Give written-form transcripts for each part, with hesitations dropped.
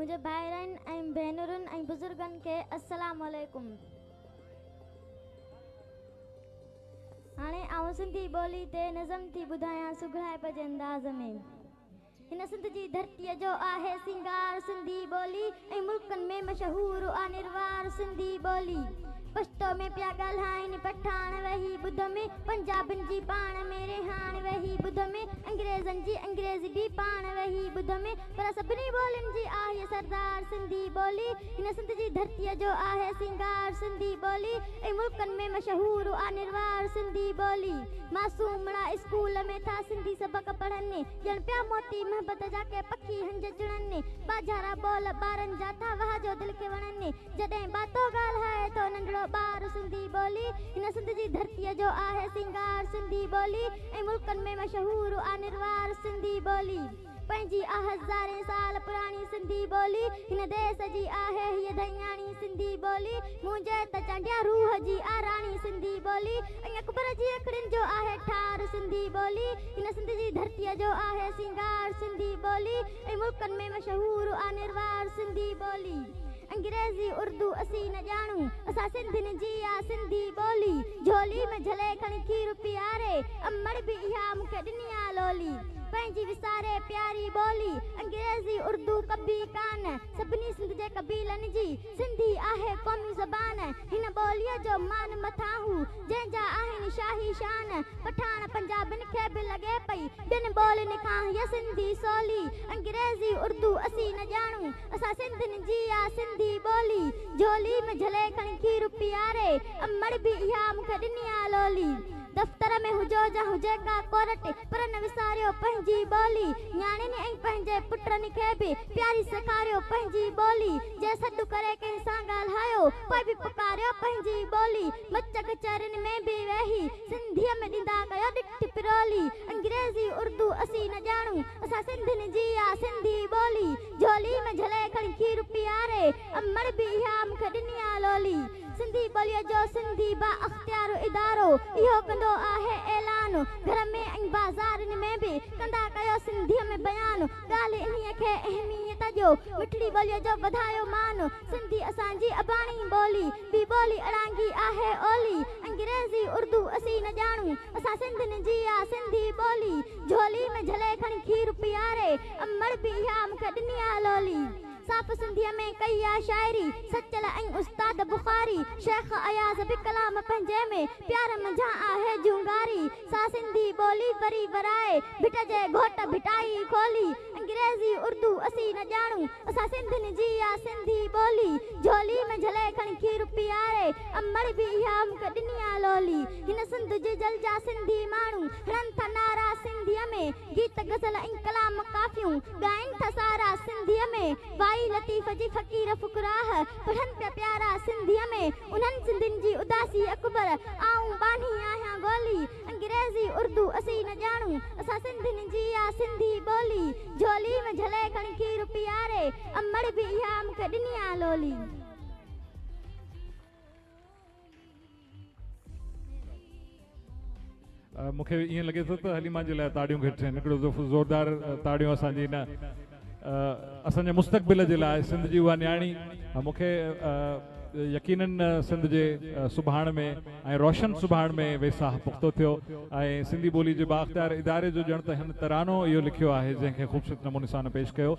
मुझे भाइरन ऐं भेनरुनि ऐं बुज़ुर्गनि खे अस्सलाम वालेकुम। हाणे आउं सिंधी ॿोली ते नज़म थी ॿुधायां सुघड़ाइप जे अंदाज़ में। हिन सिंध जी धरतीअ जो आहे सिंगार सिंधी ॿोली ऐं मुल्कनि में मशहूरु आहे निर्वार सिंधी ॿोली। पश्तो में पिया ॻाल्हाइनि पठान वेही ॿुध में, पंजाबिन जी पाण में रिहान वेही ॿुध में, अंग्रेज़नि जी अंग्रेज़ी बि पाण वेही ॿुध में, पर सभिनी ॿोलियुनि जी आहे सरदार सिंधी ॿोली। हिन सिंध जी धरतीअ जो आहे सिंगार सिंधी ॿोली ऐं मुल्कनि में मशहूरु आहे निर्वार सिंधी ॿोली। मासूमड़ा स्कूल में था सिंधी सबक पढ़नि, ॼण पिया मोती मोहबत जा के पखी हंज जुड़नि, बाजारा बोल ॿारनि जा था वाह जो दिलि खे वणनि, जॾहिं बातो ॻाल्हाए थो नंढड़ो ॿार सिंधी ॿोली। हिन सिंध जी धरतीअ जो आहे सिंगार सिंधी ॿोली ऐं मुल्कनि में मशहूरु आहे निर्वार सिंधी ॿोली। पंहिंजी हज़ारे साल पुराणी सिंधी ॿोली, हिन देश जी आहे हीअ धयाणी सिंधी ॿोली। मुंहिंजे त चांडिया रूह जी आराणी सिंधी ॿोली ऐं अकबर जी अखड़ियुनि जो आहे ठार सिंधी ॿोली। हिन सिंध जी धरतीअ जो आहे सिंगार सिंधी ॿोली ऐं मुल्कनि में मशहूरु आहे निर्वार सिंधी ॿोली। अंग्रेज़ी उर्दू असीं न ॼाणूं, असां सिंधियुनि जी आहे सिंधी ॿोली। झोली में झले खणी खीर पीआरे, अमड़ बि इहा मूंखे ॾिनी आहे लोली। पंहिंजी विसारे प्यारी ॿोली, अंग्रेज़ी उर्दू कबी कान, सभिनी सिंध जे कबीलनि जी सिंधी आहे क़ौमी ज़बान। हिन ॿोलीअ जो मान मथाहूं जंहिंजा आहिनि शाही शान, पठान पंजाबिन खे बि लॻे पई ॿियनि ॿोलियुनि खां हीअ सिंधी सवली। अंग्रेज़ी उर्दू असीं न ॼाणूं, असां सिंधियुनि जी आहे सिंधी ॿोली। झोली में झले खणी खीर पीआरे, अमड़ बि इहा मूंखे ॾिनी आहे लोली। दफ़्तर में हुजो जा हुजे का कोरट, पर न विसारियो पंहिंजी ॿोली। न्याणियुनि ऐं पंहिंजे पुटनि खे बि प्यारी सेखारियो पंहिंजी ॿोली। जे सॾु करे कंहिं सां ॻाल्हायो पोइ बि पुकारियो पंहिंजी ॿोली। मच कचहरियुनि में बि वेही सिंधीअ में ॾींदा कयो ॾिठ पिरोली। अंग्रेज़ी उर्दू असीं न ॼाणूं, असां सिंधियुनि जी आहे सिंधी ॿोली। झोली में झले खणी खीर पीआरे, अमड़ बि इहा मूंखे ॾिनी आहे लोली। सिंधी ॿोलीअ जो सिंधी बा अख़्तियार इदारो इहो कंदो आहे ऐलान, घर में ऐं बाज़ारनि में बि कंदा कयो सिंधीअ में बयान। ॻाल्हि इन्हीअ खे अहमियत ॾियो, मिठड़ी ॿोलीअ जो वधायो मान। सिंधी असांजी अबाणी ॿोली, ॿी ॿोली अड़ांगी आहे ओली। अंग्रेज़ी उर्दू असीं न ॼाणूं, असां सिंधियुनि जी आहे सिंधी ॿोली। झोली में झले खणी खीर पीआरे, अमड़ बि इहा मूंखे ॾिनी आहे लोली। साफ़ सिंधीअ में कई आहे शाइरी सचल ऐं उस्ताद बुखारी, शेख अयाज़ बि कलाम पंहिंजे में प्यार मंझां आहे जूंगारी। सा सिंधी ॿोली वरी वराए, भिट जे घोट भिटाई खोली। अंग्रेज़ी उर्दू असीं न ॼाणूं, असां सिंधियुनि जी आहे सिंधी ॿोली। झोली में झले खणी खीर पीआरे, अमड़ बि इहा मूंखे ॾिनी आहे लोली। हिन सिंध जी जल जा सिंधी माण्हू हणनि था नारा सिंधीअ में, गीत गज़ल ऐं कलाम काफ़ियूं ॻाइनि था सारा सिंधीअ में। वाई लतीफ़ जी फ़क़ीर फ़ुक़राह पढ़नि पिया प्यारा सिंधीअ में, उन्हनि सिंधियुनि जी उदासी अकबर आऊं बानी आहियां गोली। अंग्रेज़ी उर्दू असीं न ॼाणूं, असां सिंधियुनि जी आहे सिंधी ॿोली। झोली में झले खणी खीर पीआरे, अमड़ बि इहा मूंखे ॾिनी आहे लोली। मूंखे ईअं लॻे थो त हलीमा जे लाइ ताड़ियूं घटि आहिनि। हिकिड़ो दफ़ो ज़ोरदार ताड़ियूं असांजी न असांजे मुस्तक़बिल जे लाइ सिंध जी उहा न्याणी। मूंखे यकीनन सिंध जे सुभाणे में ऐं रोशन सुभाणे में वेसाह पुख़्तो थियो ऐं सिंधी ॿोली जे बाख़्तियार इदारे जो ॼण त हिन तरानो इहो लिखियो आहे जंहिंखे ख़ूबसूरत नमूने सां पेश कयो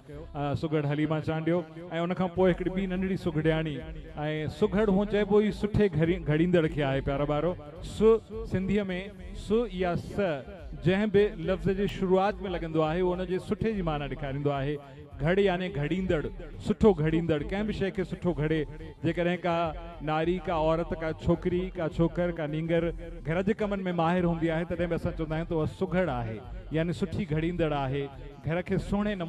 सुघड़ हलीमा चांडियो। ऐं उनखां पोइ हिकिड़ी ॿी नंढड़ी सुघड़ियाणी ऐं सुघड़ हूअं चइबो ई सुठे घड़ींदड़ खे आहे प्यारा ॿारो। सु सिंधीअ में सु या स जंहिं बि लफ़्ज़ जी शुरूआत में लॻंदो आहे उहो उनजे सुठे जी माना ॾेखारींदो आहे। घड़ यानी घड़ींदड़, सुठो घड़ींदड़, कंहिं बि शइ खे सुठो घड़े। जेकॾहिं का नारी का औरत का छोकिरी का छोकर का नींगर घर जे कमनि में माहिर हूंदी आहे तॾहिं बि असां चवंदा आहियूं त उहा सुघड़ आहे, यानी सुठी घड़ींदड़ आहे, घर खे सुहिणे नमूने